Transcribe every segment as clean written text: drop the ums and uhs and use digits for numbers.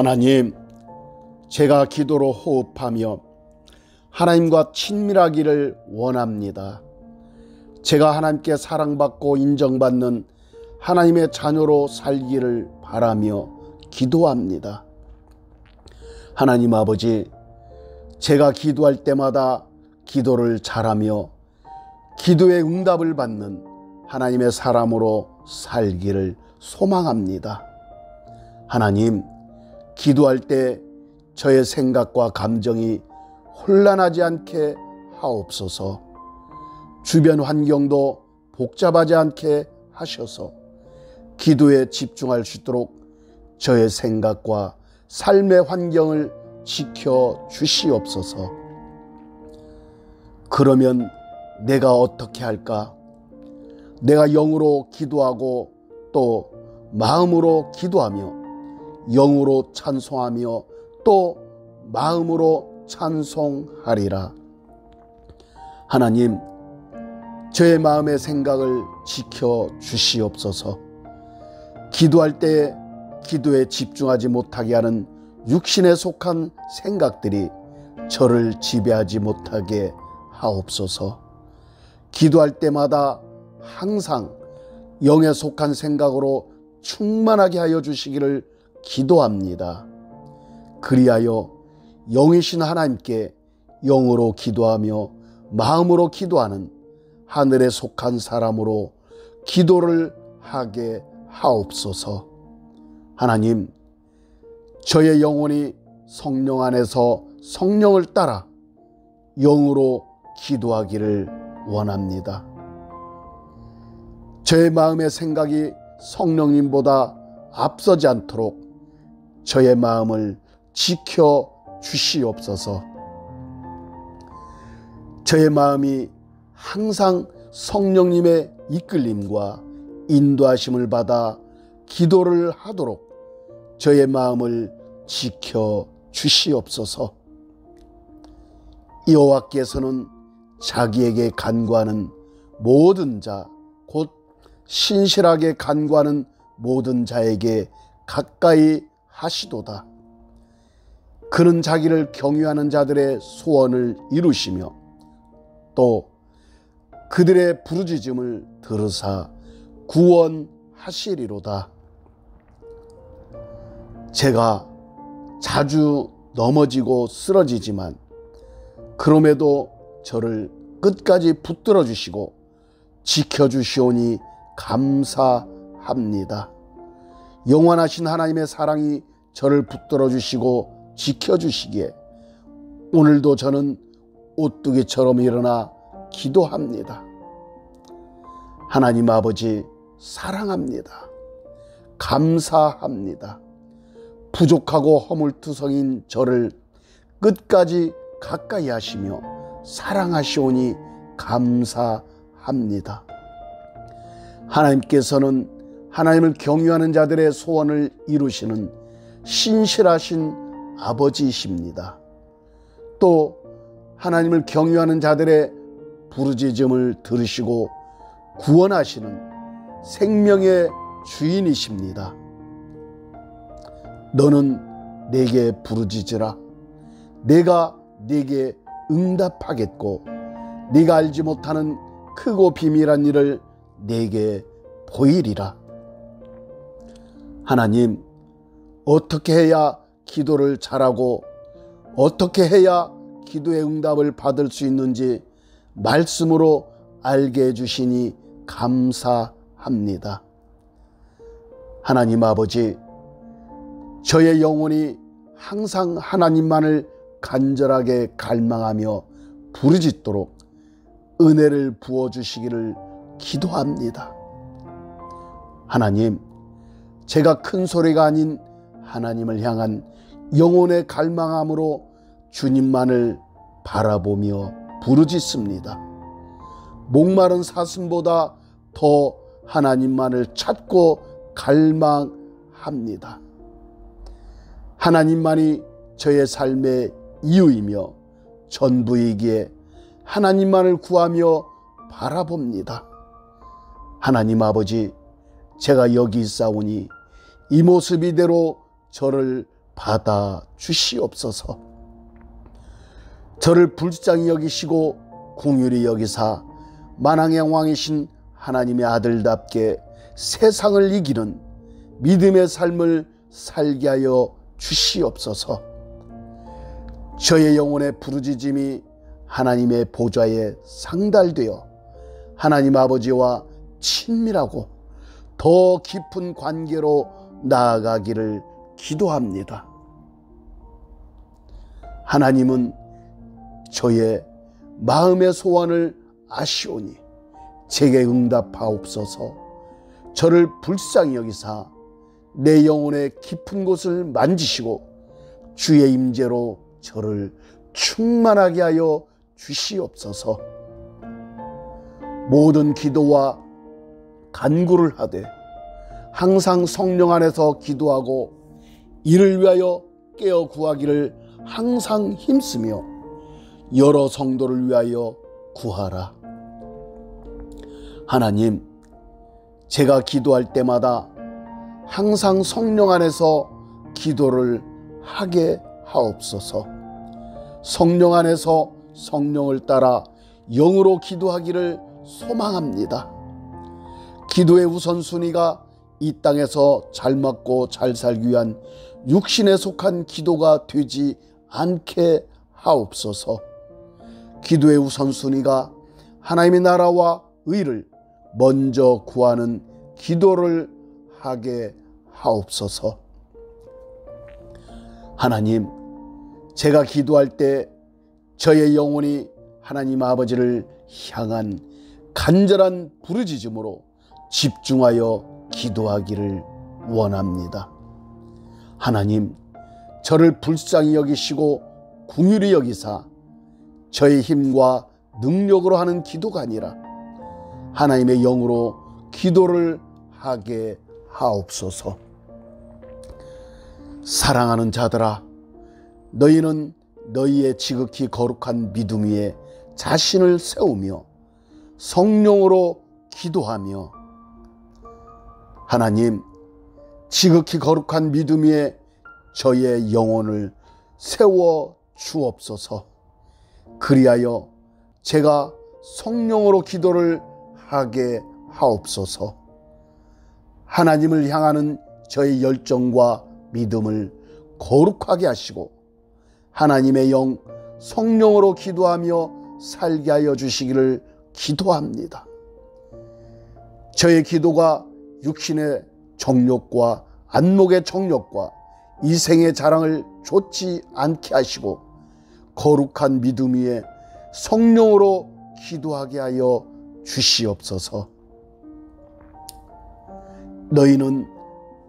하나님, 제가 기도로 호흡하며 하나님과 친밀하기를 원합니다. 제가 하나님께 사랑받고 인정받는 하나님의 자녀로 살기를 바라며 기도합니다. 하나님 아버지, 제가 기도할 때마다 기도를 잘하며 기도의 응답을 받는 하나님의 사람으로 살기를 소망합니다. 하나님, 기도할 때 저의 생각과 감정이 혼란하지 않게 하옵소서. 주변 환경도 복잡하지 않게 하셔서 기도에 집중할 수 있도록 저의 생각과 삶의 환경을 지켜 주시옵소서. 그러면 내가 어떻게 할까? 내가 영으로 기도하고 또 마음으로 기도하며 영으로 찬송하며 또 마음으로 찬송하리라. 하나님, 저의 마음의 생각을 지켜 주시옵소서. 기도할 때 기도에 집중하지 못하게 하는 육신에 속한 생각들이 저를 지배하지 못하게 하옵소서. 기도할 때마다 항상 영에 속한 생각으로 충만하게 하여 주시기를 기도합니다. 그리하여 영이신 하나님께 영으로 기도하며 마음으로 기도하는 하늘에 속한 사람으로 기도를 하게 하옵소서. 하나님, 저의 영혼이 성령 안에서 성령을 따라 영으로 기도하기를 원합니다. 저의 마음의 생각이 성령님보다 앞서지 않도록 저의 마음을 지켜 주시옵소서. 저의 마음이 항상 성령님의 이끌림과 인도하심을 받아 기도를 하도록 저의 마음을 지켜 주시옵소서. 여호와께서는 자기에게 간구하는 모든 자, 곧 신실하게 간구하는 모든 자에게 가까이 하시도다. 그는 자기를 경유하는 자들의 소원을 이루시며 또 그들의 부르짖음을 들으사 구원하시리로다. 제가 자주 넘어지고 쓰러지지만 그럼에도 저를 끝까지 붙들어 주시고 지켜주시오니 감사합니다. 영원하신 하나님의 사랑이 저를 붙들어 주시고 지켜주시기에 오늘도 저는 오뚜기처럼 일어나 기도합니다. 하나님 아버지, 사랑합니다. 감사합니다. 부족하고 허물투성인 저를 끝까지 가까이 하시며 사랑하시오니 감사합니다. 하나님께서는 하나님을 경유하는 자들의 소원을 이루시는 신실하신 아버지이십니다. 또 하나님을 경유하는 자들의 부르짖음을 들으시고 구원하시는 생명의 주인이십니다. 너는 내게 부르짖으라. 내가 네게 응답하겠고 네가 알지 못하는 크고 비밀한 일을 네게 보이리라. 하나님, 어떻게 해야 기도를 잘하고 어떻게 해야 기도의 응답을 받을 수 있는지 말씀으로 알게 해주시니 감사합니다. 하나님 아버지, 저의 영혼이 항상 하나님만을 간절하게 갈망하며 부르짖도록 은혜를 부어주시기를 기도합니다. 하나님, 제가 큰 소리가 아닌 하나님을 향한 영혼의 갈망함으로 주님만을 바라보며 부르짖습니다. 목마른 사슴보다 더 하나님만을 찾고 갈망합니다. 하나님만이 저의 삶의 이유이며 전부이기에 하나님만을 구하며 바라봅니다. 하나님 아버지, 제가 여기 있사오니 이 모습 이대로 저를 받아 주시옵소서. 저를 불쌍히 여기시고 긍휼히 여기사 만왕의 왕이신 하나님의 아들답게 세상을 이기는 믿음의 삶을 살게 하여 주시옵소서. 저의 영혼의 부르짖음이 하나님의 보좌에 상달되어 하나님 아버지와 친밀하고 더 깊은 관계로 나아가기를 기도합니다. 하나님은 저의 마음의 소원을 아시오니 제게 응답하옵소서. 저를 불쌍히 여기사 내 영혼의 깊은 곳을 만지시고 주의 임재로 저를 충만하게 하여 주시옵소서. 모든 기도와 간구를 하되 항상 성령 안에서 기도하고 이를 위하여 깨어 구하기를 항상 힘쓰며 여러 성도를 위하여 구하라. 하나님, 제가 기도할 때마다 항상 성령 안에서 기도를 하게 하옵소서. 성령 안에서 성령을 따라 영으로 기도하기를 소망합니다. 기도의 우선순위가 이 땅에서 잘 먹고 잘 살기 위한 육신에 속한 기도가 되지 않게 하옵소서. 기도의 우선순위가 하나님의 나라와 의를 먼저 구하는 기도를 하게 하옵소서. 하나님, 제가 기도할 때 저의 영혼이 하나님 아버지를 향한 간절한 부르짖음으로 집중하여 기도하기를 원합니다. 하나님, 저를 불쌍히 여기시고 긍휼히 여기사 저의 힘과 능력으로 하는 기도가 아니라 하나님의 영으로 기도를 하게 하옵소서. 사랑하는 자들아, 너희는 너희의 지극히 거룩한 믿음 위에 자신을 세우며 성령으로 기도하며 하나님, 지극히 거룩한 믿음 위에 저의 영혼을 세워 주옵소서. 그리하여 제가 성령으로 기도를 하게 하옵소서. 하나님을 향하는 저의 열정과 믿음을 거룩하게 하시고 하나님의 영 성령으로 기도하며 살게 하여 주시기를 기도합니다. 저의 기도가 육신의 정욕과 안목의 정욕과 이생의 자랑을 좇지 않게 하시고 거룩한 믿음 위에 성령으로 기도하게 하여 주시옵소서. 너희는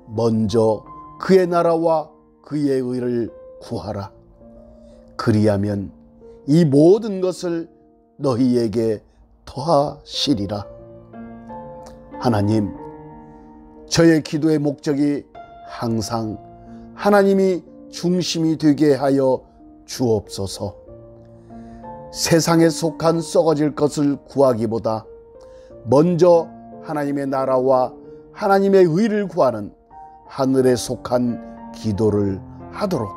먼저 그의 나라와 그의 의를 구하라. 그리하면 이 모든 것을 너희에게 더하시리라. 하나님, 저의 기도의 목적이 항상 하나님이 중심이 되게 하여 주옵소서. 세상에 속한 썩어질 것을 구하기보다 먼저 하나님의 나라와 하나님의 의를 구하는 하늘에 속한 기도를 하도록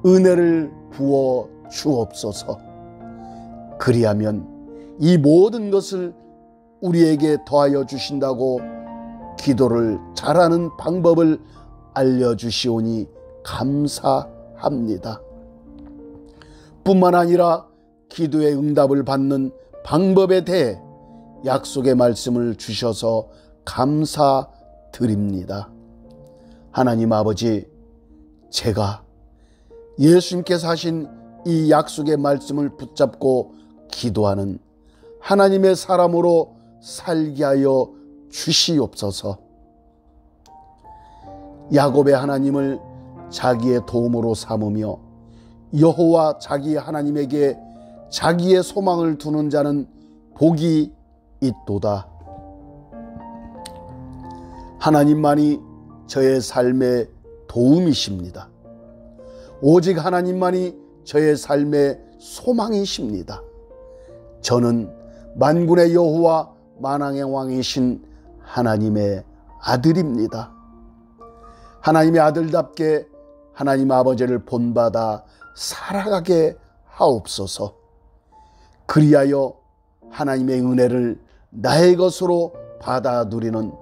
은혜를 부어 주옵소서. 그리하면 이 모든 것을 우리에게 더하여 주신다고 기도를 잘하는 방법을 알려주시오니 감사합니다. 뿐만 아니라 기도의 응답을 받는 방법에 대해 약속의 말씀을 주셔서 감사드립니다. 하나님 아버지, 제가 예수님께서 하신 이 약속의 말씀을 붙잡고 기도하는 하나님의 사람으로 살게 하여 주시옵소서. 야곱의 하나님을 자기의 도움으로 삼으며 여호와 자기 하나님에게 자기의 소망을 두는 자는 복이 있도다. 하나님만이 저의 삶의 도움이십니다. 오직 하나님만이 저의 삶의 소망이십니다. 저는 만군의 여호와 만왕의 왕이신 하나님의 아들입니다. 하나님의 아들답게 하나님 아버지를 본받아 살아가게 하옵소서. 그리하여 하나님의 은혜를 나의 것으로 받아 누리는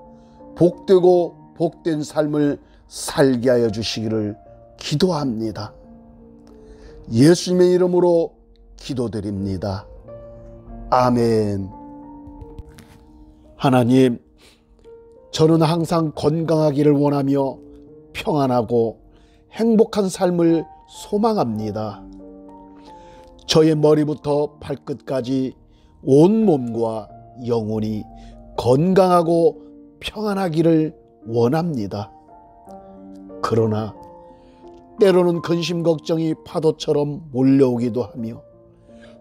복되고 복된 삶을 살게 하여 주시기를 기도합니다. 예수님의 이름으로 기도드립니다. 아멘. 하나님, 저는 항상 건강하기를 원하며 평안하고 행복한 삶을 소망합니다. 저의 머리부터 발끝까지 온몸과 영혼이 건강하고 평안하기를 원합니다. 그러나 때로는 근심 걱정이 파도처럼 몰려오기도 하며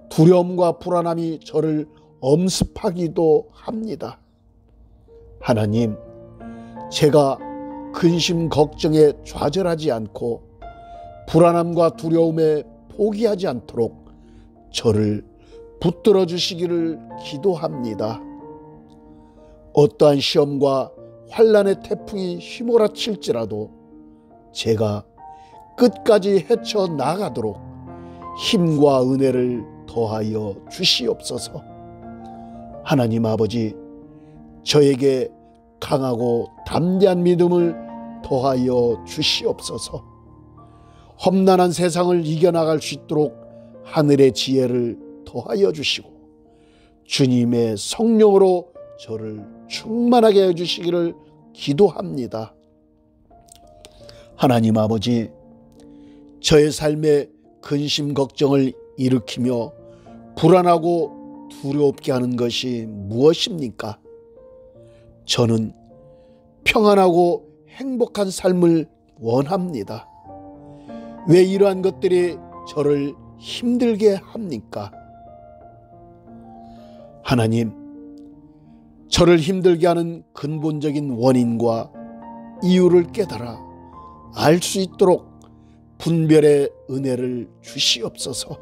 두려움과 불안함이 저를 엄습하기도 합니다. 하나님, 제가 근심 걱정에 좌절하지 않고 불안함과 두려움에 포기하지 않도록 저를 붙들어 주시기를 기도합니다. 어떠한 시험과 환난의 태풍이 휘몰아칠지라도 제가 끝까지 헤쳐나가도록 힘과 은혜를 더하여 주시옵소서. 하나님 아버지, 저에게 강하고 담대한 믿음을 더하여 주시옵소서. 험난한 세상을 이겨나갈 수 있도록 하늘의 지혜를 더하여 주시고 주님의 성령으로 저를 충만하게 해주시기를 기도합니다. 하나님 아버지, 저의 삶에 근심 걱정을 일으키며 불안하고 두렵게 하는 것이 무엇입니까? 저는 평안하고 행복한 삶을 원합니다. 왜 이러한 것들이 저를 힘들게 합니까? 하나님, 저를 힘들게 하는 근본적인 원인과 이유를 깨달아 알 수 있도록 분별의 은혜를 주시옵소서.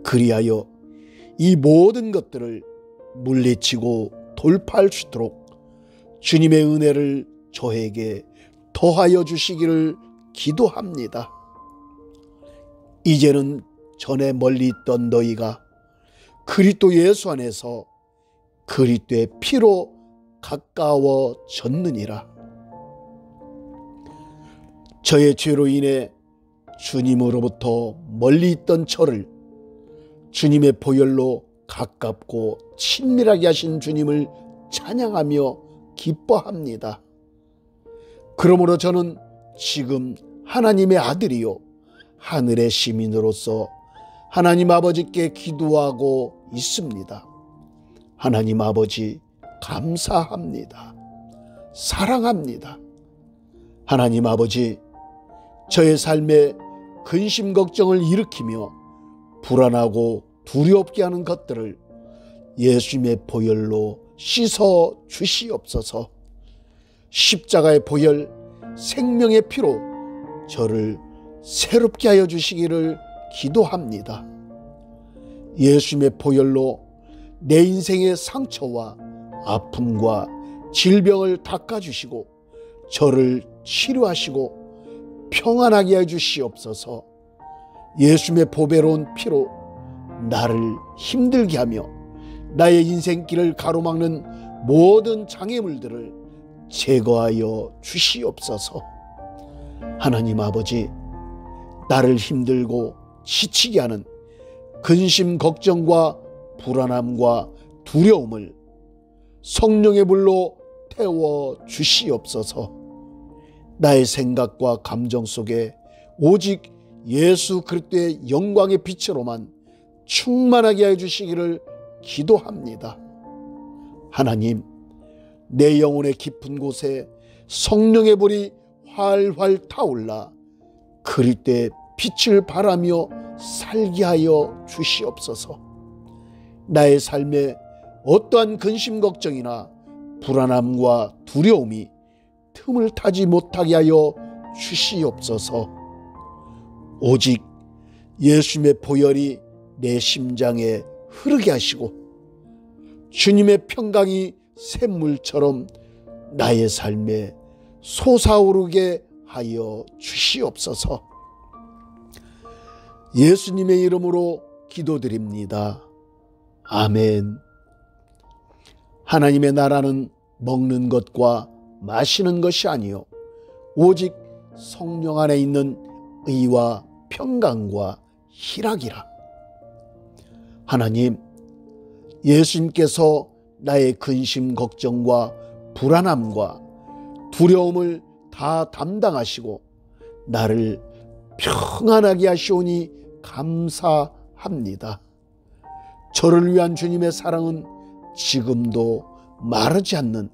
그리하여 이 모든 것들을 물리치고 돌파할 수 있도록 주님의 은혜를 저에게 더하여 주시기를 기도합니다. 이제는 전에 멀리 있던 너희가 그리스도 예수 안에서 그리스도의 피로 가까워졌느니라. 저의 죄로 인해 주님으로부터 멀리 있던 저를 주님의 보혈로 가깝고 친밀하게 하신 주님을 찬양하며 기뻐합니다. 그러므로 저는 지금 하나님의 아들이요 하늘의 시민으로서 하나님 아버지께 기도하고 있습니다. 하나님 아버지, 감사합니다. 사랑합니다. 하나님 아버지, 저의 삶에 근심 걱정을 일으키며 불안하고 두렵게 하는 것들을 예수님의 보혈로 씻어 주시옵소서. 십자가의 보혈, 생명의 피로 저를 새롭게 하여 주시기를 기도합니다. 예수님의 보혈로 내 인생의 상처와 아픔과 질병을 닦아주시고 저를 치료하시고 평안하게 해주시옵소서. 예수님의 보배로운 피로 나를 힘들게 하며 나의 인생길을 가로막는 모든 장애물들을 제거하여 주시옵소서. 하나님 아버지, 나를 힘들고 지치게 하는 근심 걱정과 불안함과 두려움을 성령의 불로 태워 주시옵소서. 나의 생각과 감정 속에 오직 예수 그리스도의 영광의 빛으로만 충만하게 해주시기를 기도합니다. 하나님, 내 영혼의 깊은 곳에 성령의 불이 활활 타올라 그리스도의 빛을 발하며 살게 하여 주시옵소서. 나의 삶에 어떠한 근심 걱정이나 불안함과 두려움이 틈을 타지 못하게 하여 주시옵소서. 오직 예수님의 보혈이 내 심장에 흐르게 하시고 주님의 평강이 샘물처럼 나의 삶에 솟아오르게 하여 주시옵소서. 예수님의 이름으로 기도드립니다. 아멘. 하나님의 나라는 먹는 것과 마시는 것이 아니요 오직 성령 안에 있는 의와 평강과 희락이라. 하나님, 예수님께서 나의 근심 걱정과 불안함과 두려움을 다 담당하시고 나를 평안하게 하시오니 감사합니다. 저를 위한 주님의 사랑은 지금도 마르지 않는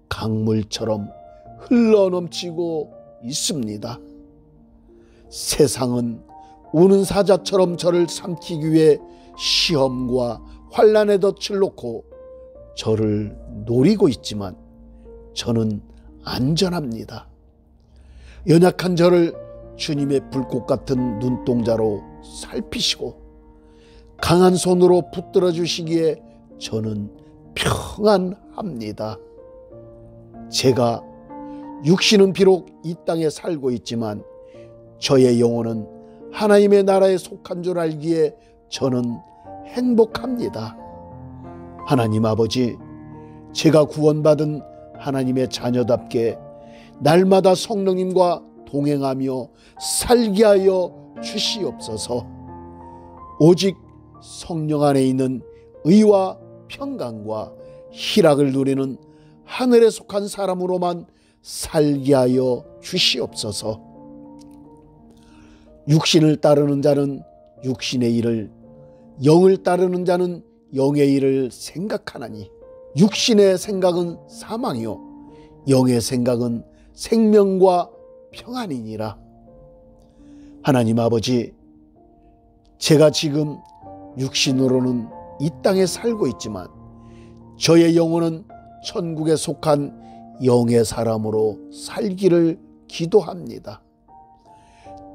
강물처럼 흘러넘치고 있습니다. 세상은 우는 사자처럼 저를 삼키기 위해 시험과 환난의 덫을 놓고 저를 노리고 있지만 저는 안전합니다. 연약한 저를 주님의 불꽃 같은 눈동자로 살피시고 강한 손으로 붙들어 주시기에 저는 평안합니다. 제가 육신은 비록 이 땅에 살고 있지만 저의 영혼은 하나님의 나라에 속한 줄 알기에 저는 행복합니다. 하나님 아버지, 제가 구원받은 하나님의 자녀답게 날마다 성령님과 동행하며 살게 하여 주시옵소서. 오직 성령 안에 있는 의와 평강과 희락을 누리는 하늘에 속한 사람으로만 살게 하여 주시옵소서. 육신을 따르는 자는 육신의 일을, 영을 따르는 자는 영의 일을 생각하나니 육신의 생각은 사망이요 영의 생각은 생명과 평안이니라. 하나님 아버지, 제가 지금 육신으로는 이 땅에 살고 있지만 저의 영혼은 천국에 속한 영의 사람으로 살기를 기도합니다.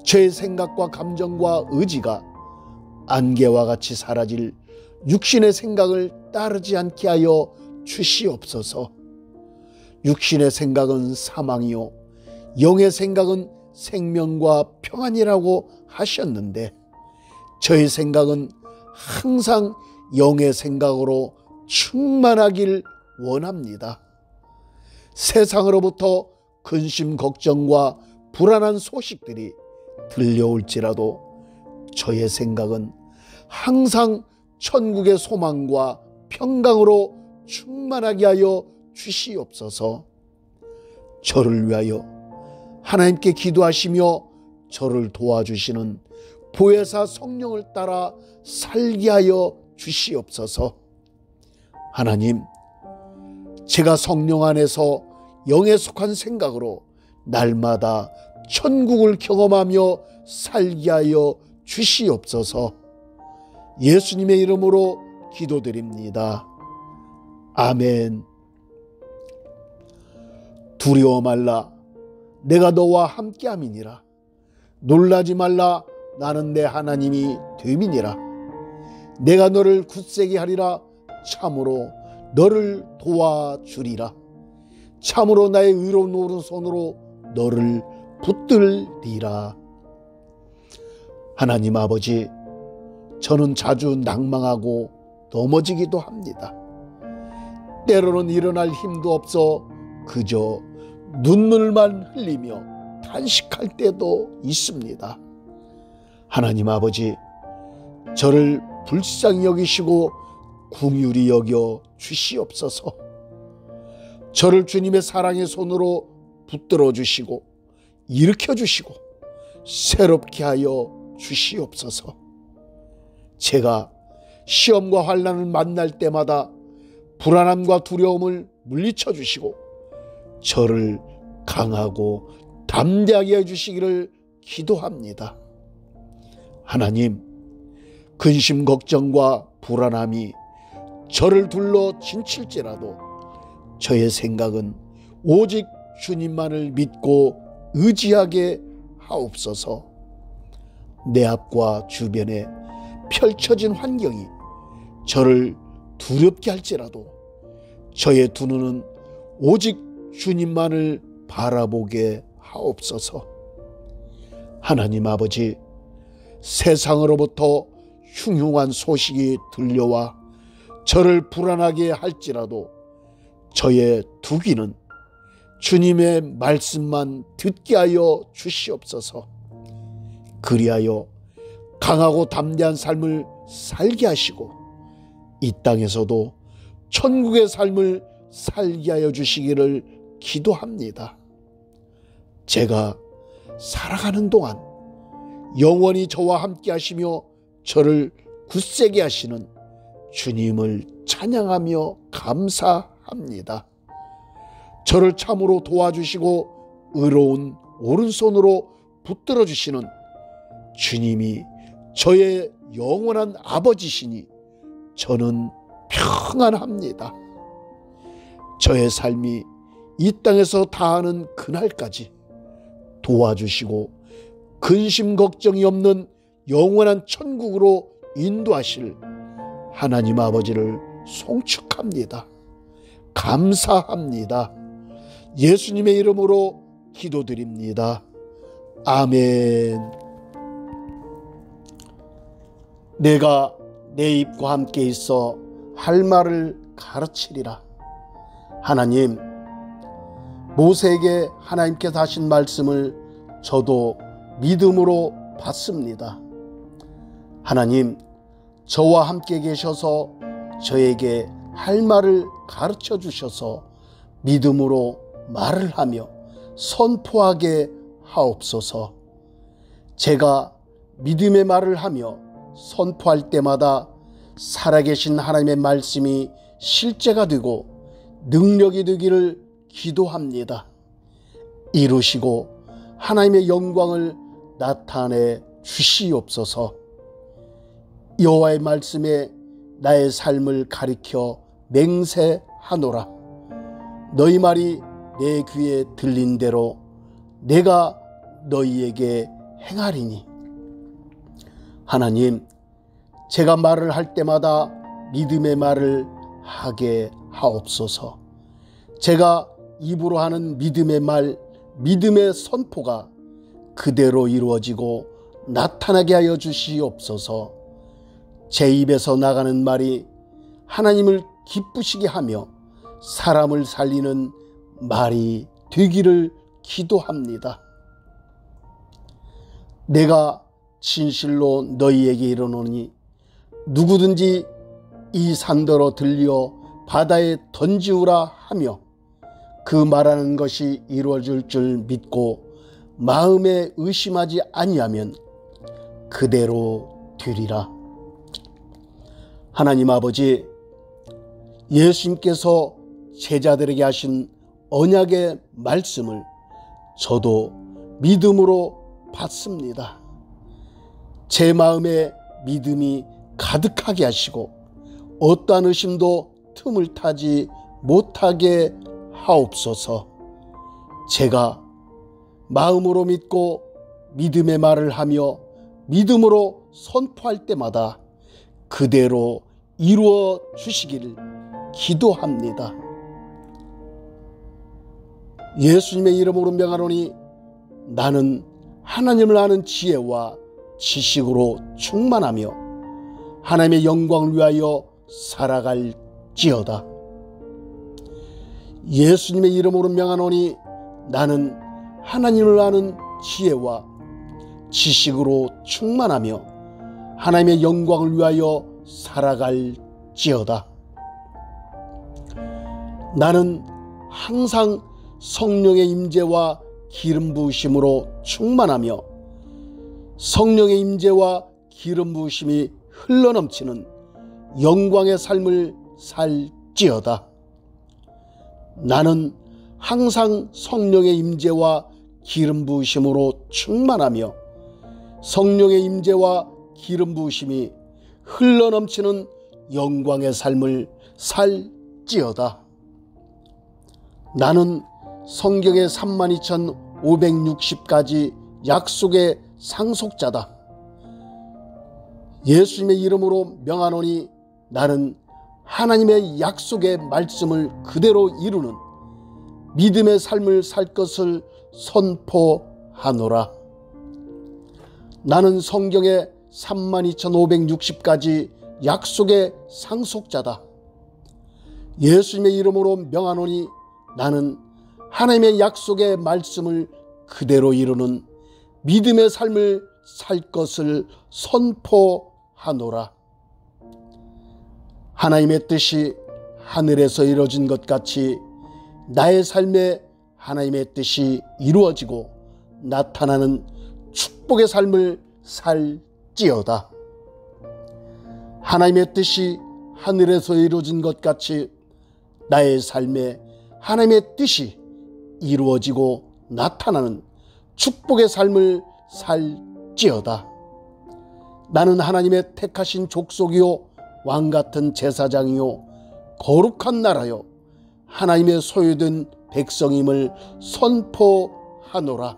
제 생각과 감정과 의지가 안개와 같이 사라질 육신의 생각을 따르지 않게 하여 주시옵소서. 육신의 생각은 사망이요 영의 생각은 생명과 평안이라고 하셨는데 저의 생각은 항상 영의 생각으로 충만하길 원합니다. 세상으로부터 근심 걱정과 불안한 소식들이 들려올지라도 저의 생각은 항상 천국의 소망과 평강으로 충만하게 하여 주시옵소서. 저를 위하여 하나님께 기도하시며 저를 도와주시는 보혜사 성령을 따라 살게 하여 주시옵소서. 하나님, 제가 성령 안에서 영에 속한 생각으로 날마다 천국을 경험하며 살게 하여 주시옵소서. 예수님의 이름으로 기도드립니다. 아멘. 두려워 말라, 내가 너와 함께함이니라. 놀라지 말라, 나는 내 하나님이 됨이니라. 내가 너를 굳세게 하리라. 참으로 너를 도와주리라. 참으로 나의 의로운 오른손으로 너를 붙들리라. 하나님 아버지, 저는 자주 낭망하고 넘어지기도 합니다. 때로는 일어날 힘도 없어 그저 눈물만 흘리며 탄식할 때도 있습니다. 하나님 아버지, 저를 불쌍히 여기시고 긍휼히 여겨 주시옵소서. 저를 주님의 사랑의 손으로 붙들어 주시고 일으켜 주시고 새롭게 하여 주시옵소서. 제가 시험과 환난을 만날 때마다 불안함과 두려움을 물리쳐 주시고 저를 강하고 담대하게 해주시기를 기도합니다. 하나님, 근심 걱정과 불안함이 저를 둘러 진칠지라도 저의 생각은 오직 주님만을 믿고 의지하게 하옵소서. 내 앞과 주변에 펼쳐진 환경이 저를 두렵게 할지라도 저의 두 눈은 오직 주님만을 바라보게 하옵소서. 하나님 아버지, 세상으로부터 흉흉한 소식이 들려와 저를 불안하게 할지라도 저의 두 귀는 주님의 말씀만 듣게 하여 주시옵소서. 그리하여 강하고 담대한 삶을 살게 하시고 이 땅에서도 천국의 삶을 살게 하여 주시기를 기도합니다. 제가 살아가는 동안 영원히 저와 함께 하시며 저를 굳세게 하시는 주님을 찬양하며 감사합니다. 저를 참으로 도와주시고 의로운 오른손으로 붙들어 주시는 주님이 저의 영원한 아버지시니 저는 평안합니다. 저의 삶이 이 땅에서 다하는 그날까지 도와주시고 근심 걱정이 없는 영원한 천국으로 인도하실 하나님 아버지를 송축합니다. 감사합니다. 예수님의 이름으로 기도드립니다. 아멘. 내가 내 입과 함께 있어 할 말을 가르치리라. 하나님, 모세에게 하나님께서 하신 말씀을 저도 믿음으로 받습니다. 하나님, 저와 함께 계셔서 저에게 할 말을 가르쳐 주셔서 믿음으로 말을 하며 선포하게 하옵소서. 제가 믿음의 말을 하며 선포할 때마다 살아계신 하나님의 말씀이 실제가 되고 능력이 되기를 기도합니다. 이루시고 하나님의 영광을 나타내 주시옵소서. 여호와의 말씀에 나의 삶을 가리켜 맹세하노라. 너희 말이 내 귀에 들린 대로 내가 너희에게 행하리니. 하나님, 제가 말을 할 때마다 믿음의 말을 하게 하옵소서. 제가 입으로 하는 믿음의 말, 믿음의 선포가 그대로 이루어지고 나타나게 하여 주시옵소서. 제 입에서 나가는 말이 하나님을 기쁘시게 하며 사람을 살리는 말이 되기를 기도합니다. 내가 진실로 너희에게 이르노니 누구든지 이 산더러 들려 바다에 던지우라 하며 그 말하는 것이 이루어질 줄 믿고 마음에 의심하지 아니하면 그대로 되리라. 하나님 아버지, 예수님께서 제자들에게 하신 언약의 말씀을 저도 믿음으로 받습니다. 제 마음에 믿음이 가득하게 하시고 어떠한 의심도 틈을 타지 못하게 하옵소서. 제가 마음으로 믿고 믿음의 말을 하며 믿음으로 선포할 때마다 그대로 이루어 주시기를 기도합니다. 예수님의 이름으로 명하노니 나는 하나님을 아는 지혜와 지식으로 충만하며 하나님의 영광을 위하여 살아갈지어다. 예수님의 이름으로 명하노니 나는 하나님을 아는 지혜와 지식으로 충만하며 하나님의 영광을 위하여 살아갈지어다. 나는 항상 성령의 임재와 기름 부으심으로 충만하며 성령의 임재와 기름 부으심이 흘러넘치는 영광의 삶을 살지어다. 나는 항상 성령의 임재와 기름 부으심으로 충만하며 성령의 임재와 기름 부으심이 흘러넘치는 영광의 삶을 살지어다. 나는 성경의 32,560가지 약속의 상속자다. 예수님의 이름으로 명하노니 나는 하나님의 약속의 말씀을 그대로 이루는 믿음의 삶을 살 것을 선포하노라. 나는 성경의 32,560가지 약속의 상속자다. 예수님의 이름으로 명하노니 나는 하나님의 약속의 말씀을 그대로 이루는 믿음의 삶을 살 것을 선포하노라. 하나님의 뜻이 하늘에서 이루어진 것 같이 나의 삶에 하나님의 뜻이 이루어지고 나타나는 축복의 삶을 살지어다. 하나님의 뜻이 하늘에서 이루어진 것 같이 나의 삶에 하나님의 뜻이 이루어지고 나타나는 축복의 삶을 살지어다. 나는 하나님의 택하신 족속이요 왕같은 제사장이요 거룩한 나라요 하나님의 소유된 백성임을 선포하노라.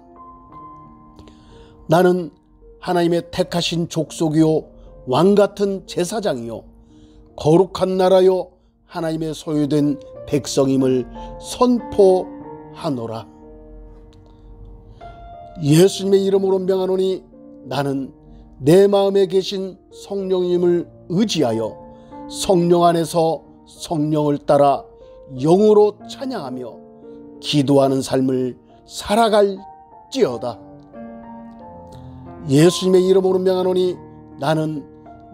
나는 하나님의 택하신 족속이요 왕같은 제사장이요 거룩한 나라요 하나님의 소유된 백성임을 선포하노라. 예수님의 이름으로 명하노니 나는 내 마음에 계신 성령님을 의지하여 성령 안에서 성령을 따라 영으로 찬양하며 기도하는 삶을 살아갈지어다. 예수님의 이름으로 명하노니 나는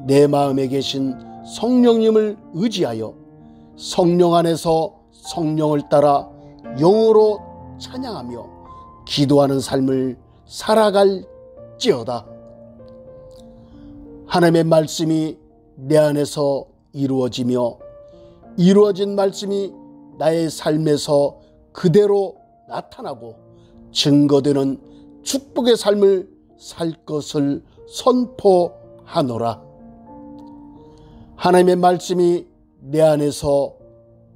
내 마음에 계신 성령님을 의지하여 성령 안에서 성령을 따라 영으로 찬양하며 기도하는 삶을 살아갈지어다. 하나님의 말씀이 내 안에서 이루어지며 이루어진 말씀이 나의 삶에서 그대로 나타나고 증거되는 축복의 삶을 살 것을 선포하노라. 하나님의 말씀이 내 안에서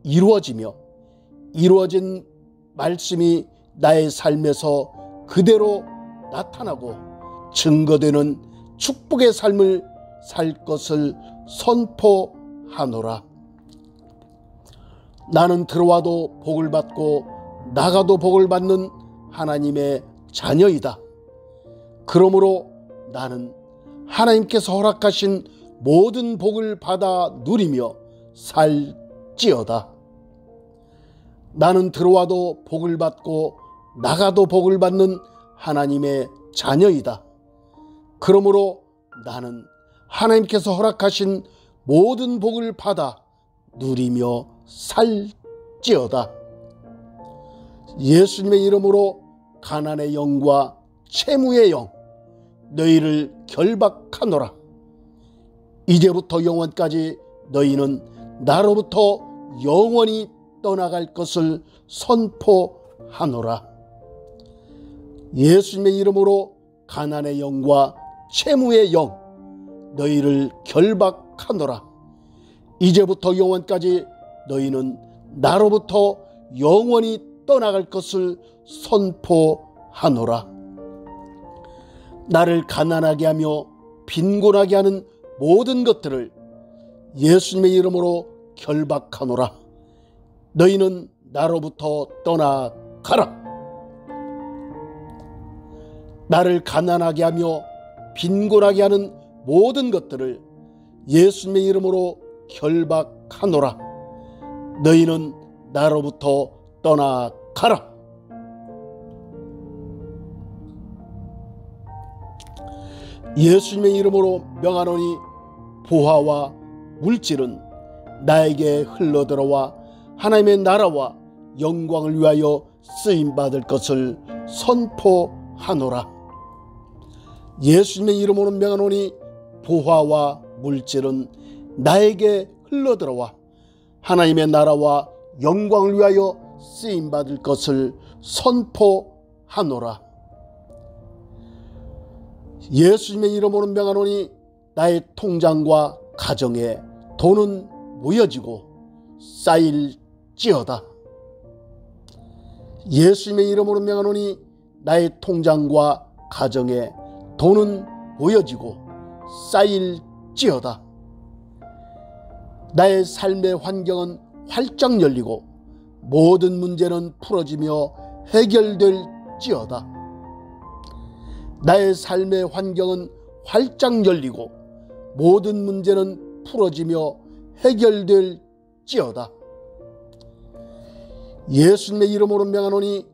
이루어지며 이루어진 말씀이 나의 삶에서 그대로 나타나고 증거되는 축복의 삶을 살 것을 선포하노라. 나는 들어와도 복을 받고 나가도 복을 받는 하나님의 자녀이다. 그러므로 나는 하나님께서 허락하신 모든 복을 받아 누리며 살지어다. 나는 들어와도 복을 받고 나가도 복을 받는 하나님의 자녀이다. 그러므로 나는 하나님께서 허락하신 모든 복을 받아 누리며 살지어다. 예수님의 이름으로 가난의 영과 채무의 영 너희를 결박하노라. 이제부터 영원까지 너희는 나로부터 영원히 떠나갈 것을 선포하노라. 예수님의 이름으로 가난의 영과 채무의 영 너희를 결박하노라. 이제부터 영원까지 너희는 나로부터 영원히 떠나갈 것을 선포하노라. 나를 가난하게 하며 빈곤하게 하는 모든 것들을 예수님의 이름으로 결박하노라. 너희는 나로부터 떠나가라. 나를 가난하게 하며 빈곤하게 하는 모든 것들을 예수님의 이름으로 결박하노라. 너희는 나로부터 떠나가라. 예수님의 이름으로 명하노니 부하와 물질은 나에게 흘러들어와 하나님의 나라와 영광을 위하여 쓰임받을 것을 선포하노라. 예수님의 이름으로 명하노니 부하와 물질은 나에게 흘러들어와 하나님의 나라와 영광을 위하여 쓰임받을 것을 선포하노라. 예수님의 이름으로 명하노니 나의 통장과 가정에 돈은 모여지고 쌓일지어다. 예수님의 이름으로 명하노니 나의 통장과 가정에 돈은 모여지고 쌓일지어다. 나의 삶의 환경은 활짝 열리고 모든 문제는 풀어지며 받을지어다. 나의 삶의 환경은 활짝 열리고 모든 문제는 풀어지며 해결될지어다. 예수님의 이름으로 명하노니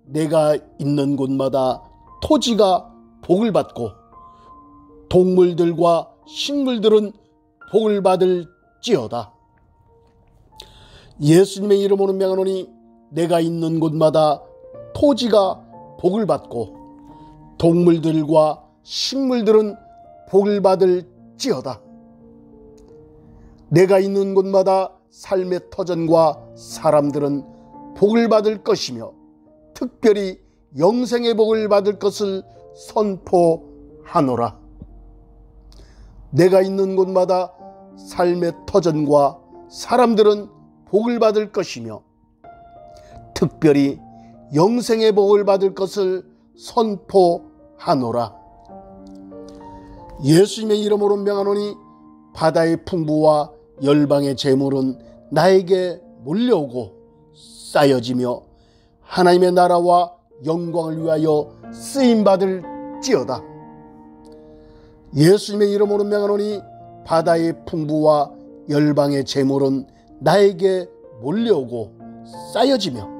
내가 있는 곳마다 토지가 복을 받고 동물들과 식물들은 복을 받을지어다. 예수님의 이름으로 명하노니 내가 있는 곳마다 토지가 복을 받고 동물들과 식물들은 복을 받을지어다. 내가 있는 곳마다 삶의 터전과 사람들은 복을 받을 것이며 특별히 영생의 복을 받을 것을 선포하노라. 내가 있는 곳마다 삶의 터전과 사람들은 복을 받을 것이며 특별히 영생의 복을 받을 것을 선포하노라. 예수님의 이름으로 명하노니 바다의 풍부와 열방의 재물은 나에게 몰려오고 쌓여지며 하나님의 나라와 영광을 위하여 쓰임받을지어다. 예수님의 이름으로 명하노니 바다의 풍부와 열방의 재물은 나에게 몰려오고 쌓여지며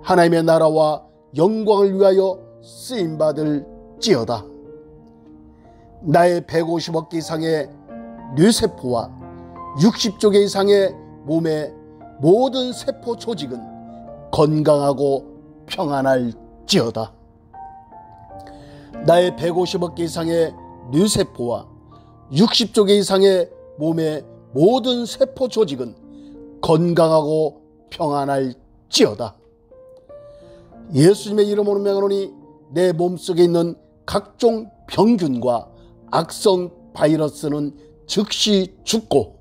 하나님의 나라와 영광을 위하여 쓰임받을지어다. 나의 150억 개 이상의 뇌세포와 60조 개 이상의 몸의 모든 세포 조직은 건강하고 평안할지어다. 나의 150억 개 이상의 뇌세포와 60조 개 이상의 몸의 모든 세포 조직은 건강하고 평안할지어다. 예수님의 이름으로 명하노니 내 몸속에 있는 각종 병균과 악성 바이러스는 즉시 죽고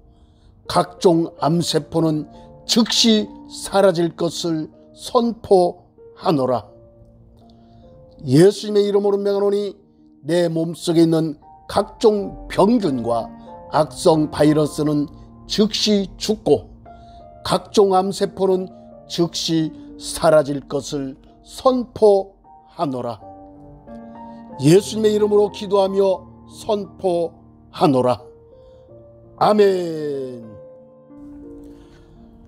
각종 암세포는 즉시 사라질 것을 선포하노라. 예수님의 이름으로 명하노니 내 몸속에 있는 각종 병균과 악성 바이러스는 즉시 죽고 각종 암세포는 즉시 사라질 것을 선포하노라. 예수님의 이름으로 기도하며 선포하노라. 아멘.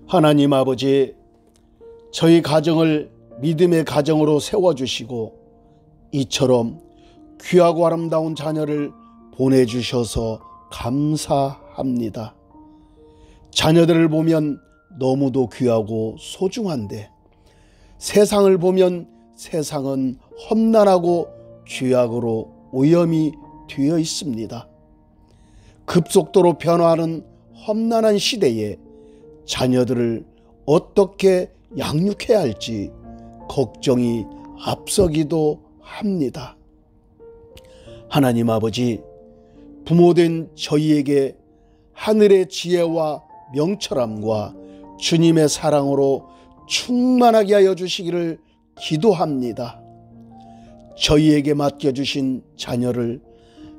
하나님 아버지, 저희 가정을 믿음의 가정으로 세워주시고 이처럼 귀하고 아름다운 자녀를 보내주셔서 감사합니다. 자녀들을 보면 너무도 귀하고 소중한데 세상을 보면 세상은 험난하고 죄악으로 오염이 되어 있습니다. 급속도로 변화하는 험난한 시대에 자녀들을 어떻게 양육해야 할지 걱정이 앞서기도 합니다. 하나님 아버지, 부모된 저희에게 하늘의 지혜와 명철함과 주님의 사랑으로 충만하게 하여 주시기를 기도합니다. 저희에게 맡겨주신 자녀를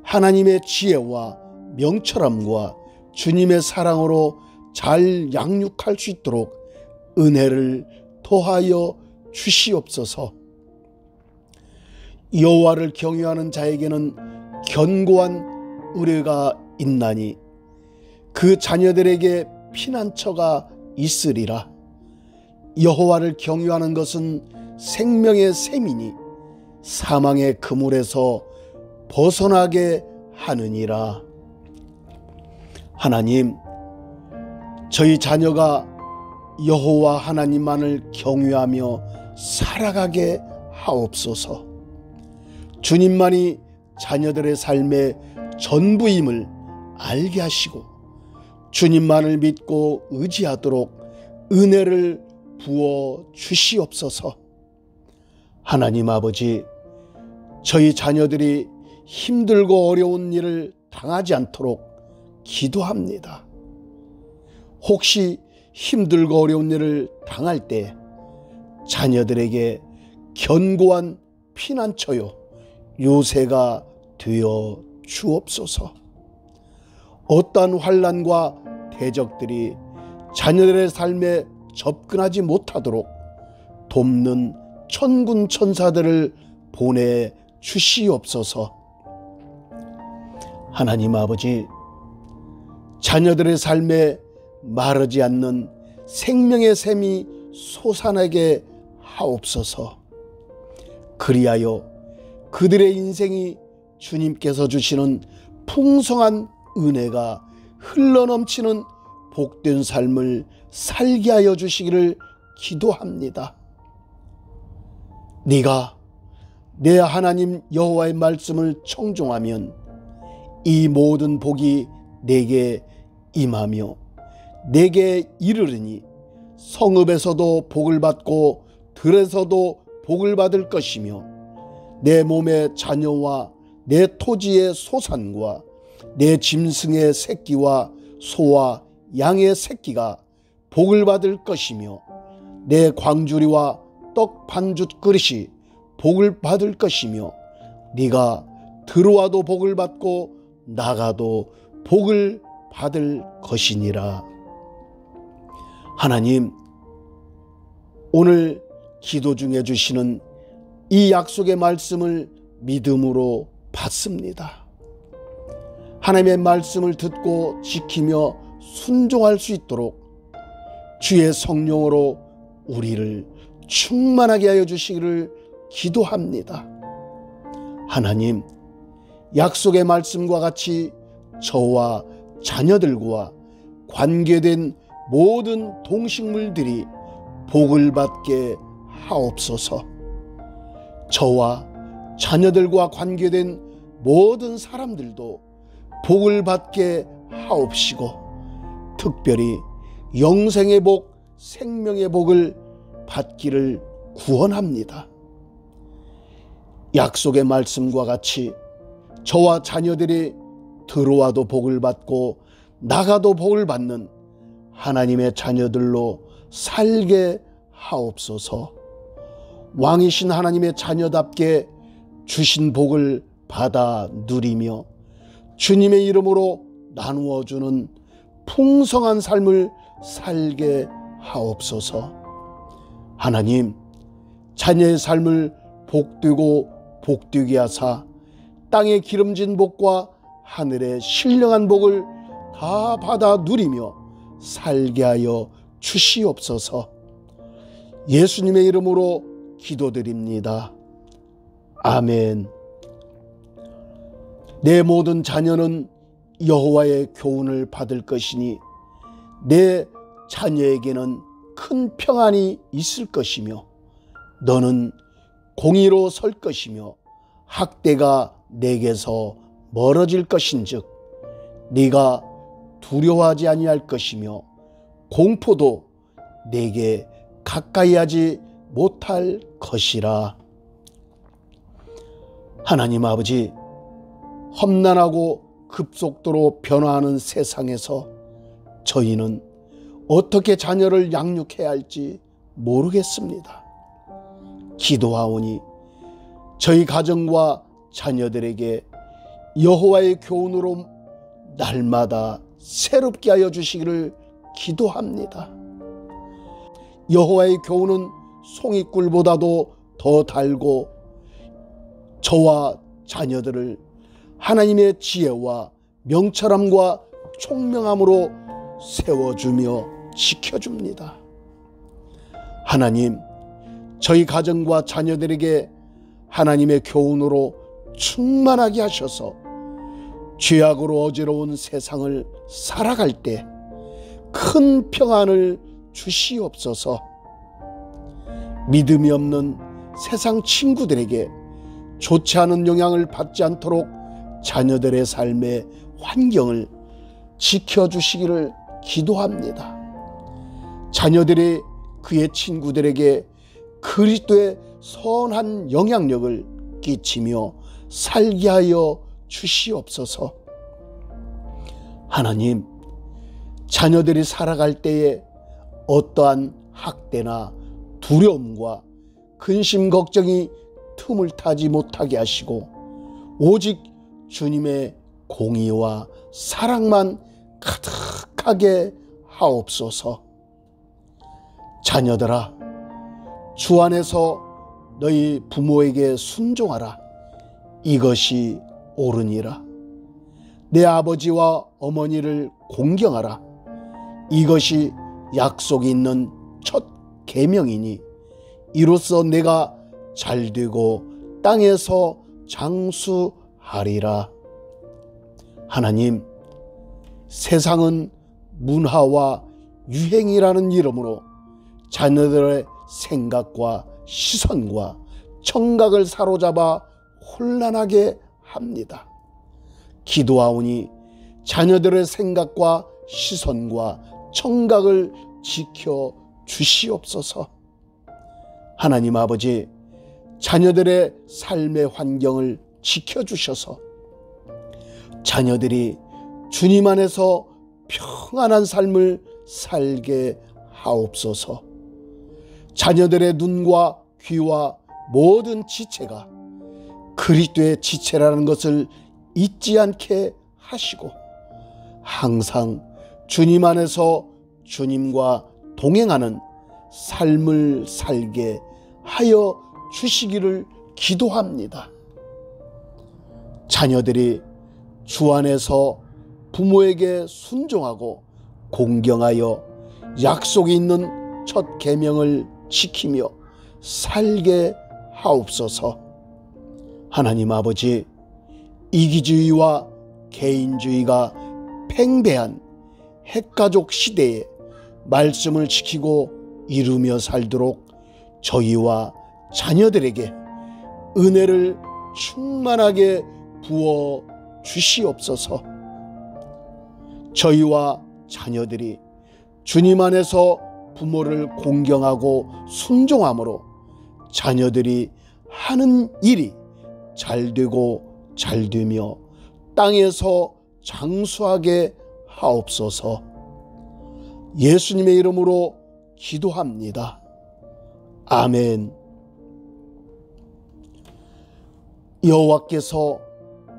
하나님의 지혜와 명철함과 주님의 사랑으로 잘 양육할 수 있도록 은혜를 더하여 주시옵소서. 여호와를 경외하는 자에게는 견고한 의뢰가 있나니 그 자녀들에게 피난처가 있으리라. 여호와를 경외하는 것은 생명의 샘이니 사망의 그물에서 벗어나게 하느니라. 하나님, 저희 자녀가 여호와 하나님만을 경외하며 살아가게 하옵소서. 주님만이 자녀들의 삶의 전부임을 알게 하시고 주님만을 믿고 의지하도록 은혜를 부어 주시옵소서. 하나님 아버지, 저희 자녀들이 힘들고 어려운 일을 당하지 않도록 기도합니다. 혹시 힘들고 어려운 일을 당할 때 자녀들에게 견고한 피난처요 요새가 되어 주옵소서. 어떠한 환난과 대적들이 자녀들의 삶에 접근하지 못하도록 돕는 천군 천사들을 보내 주시옵소서. 하나님 아버지, 자녀들의 삶에 마르지 않는 생명의 샘이 솟아나게 하옵소서. 그리하여 그들의 인생이 주님께서 주시는 풍성한 은혜가 흘러넘치는 복된 삶을 살게 하여 주시기를 기도합니다. 네가 내 하나님 여호와의 말씀을 청종하면 이 모든 복이 내게 임하며 내게 이르르니 성읍에서도 복을 받고 들에서도 복을 받을 것이며 내 몸의 자녀와 내 토지의 소산과 내 짐승의 새끼와 소와 양의 새끼가 복을 받을 것이며 내 광주리와 떡 반죽 그릇이 복을 받을 것이며 네가 들어와도 복을 받고 나가도 복을 받을 것이니라. 하나님, 오늘 기도 중에 주시는 이 약속의 말씀을 믿음으로 받습니다. 하나님의 말씀을 듣고 지키며 순종할 수 있도록 주의 성령으로 우리를 충만하게 하여 주시기를 기도합니다. 하나님, 약속의 말씀과 같이 저와 자녀들과 관계된 모든 동식물들이 복을 받게 하옵소서. 저와 자녀들과 관계된 모든 사람들도 복을 받게 하옵시고 특별히 영생의 복, 생명의 복을 받기를 구원합니다. 약속의 말씀과 같이 저와 자녀들이 들어와도 복을 받고 나가도 복을 받는 하나님의 자녀들로 살게 하옵소서. 왕이신 하나님의 자녀답게 주신 복을 받아 누리며 주님의 이름으로 나누어주는 풍성한 삶을 살게 하옵소서. 하나님, 자녀의 삶을 복되고 복되게 하사 땅의 기름진 복과 하늘의 신령한 복을 다 받아 누리며 살게 하여 주시옵소서. 예수님의 이름으로 기도드립니다. 아멘. 내 모든 자녀는 여호와의 교훈을 받을 것이니 내 자녀에게는 큰 평안이 있을 것이며 너는 공의로 설 것이며 학대가 내게서 멀어질 것인즉 네가 두려워하지 아니할 것이며 공포도 내게 가까이 하지 못할 것이라. 하나님 아버지, 험난하고 급속도로 변화하는 세상에서 저희는 어떻게 자녀를 양육해야 할지 모르겠습니다. 기도하오니 저희 가정과 자녀들에게 여호와의 교훈으로 날마다 새롭게 하여 주시기를 기도합니다. 여호와의 교훈은 송이꿀보다도 더 달고 저와 자녀들을 하나님의 지혜와 명철함과 총명함으로 세워주며 지켜줍니다. 하나님, 저희 가정과 자녀들에게 하나님의 교훈으로 충만하게 하셔서 죄악으로 어지러운 세상을 살아갈 때 큰 평안을 주시옵소서. 믿음이 없는 세상 친구들에게 좋지 않은 영향을 받지 않도록 자녀들의 삶의 환경을 지켜주시기를 기도합니다. 자녀들이 그의 친구들에게 그리스도의 선한 영향력을 끼치며 살게 하여 주시옵소서. 하나님, 자녀들이 살아갈 때에 어떠한 학대나 두려움과 근심 걱정이 틈을 타지 못하게 하시고 오직 주님의 공의와 사랑만 가득하게 하옵소서. 자녀들아, 주 안에서 너희 부모에게 순종하라. 이것이 옳으니라. 내 아버지와 어머니를 공경하라. 이것이 약속이 있는 첫 계명이니 이로써 내가 잘되고 땅에서 장수하리라. 하나님, 세상은 문화와 유행이라는 이름으로 자녀들의 생각과 시선과 청각을 사로잡아 혼란하게 합니다. 기도하오니 자녀들의 생각과 시선과 청각을 지켜 주시옵소서. 하나님 아버지, 자녀들의 삶의 환경을 지켜주셔서 자녀들이 주님 안에서 평안한 삶을 살게 하옵소서. 자녀들의 눈과 귀와 모든 지체가 그리스도의 지체라는 것을 잊지 않게 하시고 항상 주님 안에서 주님과 동행하는 삶을 살게 하여 주시기를 기도합니다. 자녀들이 주 안에서 부모에게 순종하고 공경하여 약속이 있는 첫 계명을 지키며 살게 하옵소서. 하나님 아버지, 이기주의와 개인주의가 팽배한 핵가족 시대에 말씀을 지키고 이루며 살도록 저희와 자녀들에게 은혜를 충만하게 부어 주시옵소서. 저희와 자녀들이 주님 안에서 부모를 공경하고 순종함으로 자녀들이 하는 일이 잘되고 잘되며 땅에서 장수하게 하옵소서. 예수님의 이름으로 기도합니다. 아멘. 여호와께서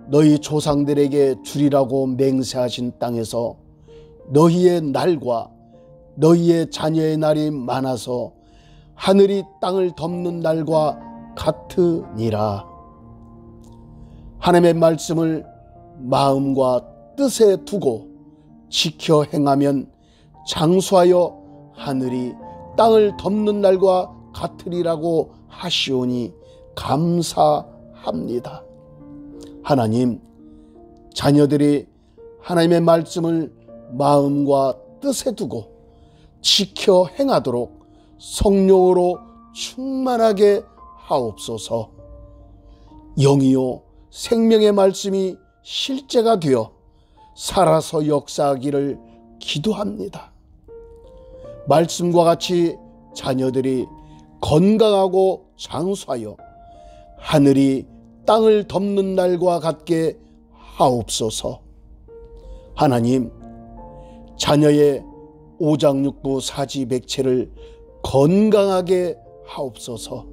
너희 조상들에게 주리라고 맹세하신 땅에서 너희의 날과 너희의 자녀의 날이 많아서 하늘이 땅을 덮는 날과 같으니라. 하나님의 말씀을 마음과 뜻에 두고 지켜 행하면 장수하여 하늘이 땅을 덮는 날과 같으리라고 하시오니 감사합니다. 하나님, 자녀들이 하나님의 말씀을 마음과 뜻에 두고 지켜 행하도록 성령으로 충만하게 하옵소서. 영이요 생명의 말씀이 실제가 되어 살아서 역사하기를 기도합니다. 말씀과 같이 자녀들이 건강하고 장수하여 하늘이 땅을 덮는 날과 같게 하옵소서. 하나님, 자녀의 오장육부 사지백체를 건강하게 하옵소서.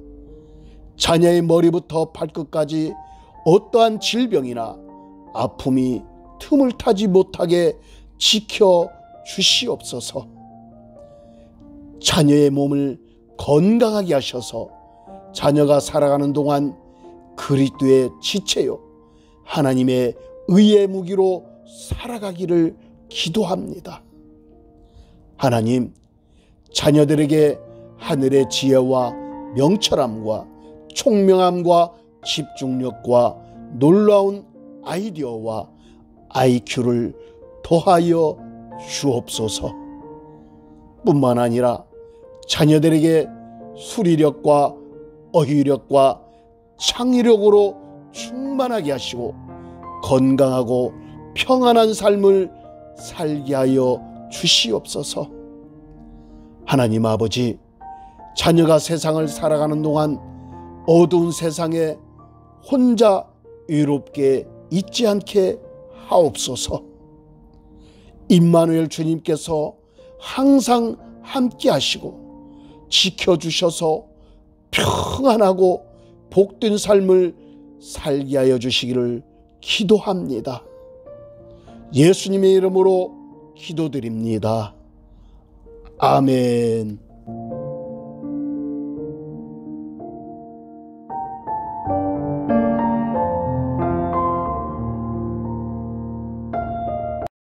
자녀의 머리부터 발끝까지 어떠한 질병이나 아픔이 틈을 타지 못하게 지켜 주시옵소서. 자녀의 몸을 건강하게 하셔서 자녀가 살아가는 동안 그리스도의 지체요 하나님의 의의 무기로 살아가기를 기도합니다. 하나님, 자녀들에게 하늘의 지혜와 명철함과 총명함과 집중력과 놀라운 아이디어와 IQ를 더하여 주옵소서. 뿐만 아니라 자녀들에게 수리력과 어휘력과 창의력으로 충만하게 하시고 건강하고 평안한 삶을 살게 하여 주시옵소서. 하나님 아버지, 자녀가 세상을 살아가는 동안 어두운 세상에 혼자 외롭게 있지 않게 하옵소서. 임마누엘 주님께서 항상 함께 하시고 지켜주셔서 평안하고 복된 삶을 살게 하여 주시기를 기도합니다. 예수님의 이름으로 기도드립니다. 아멘.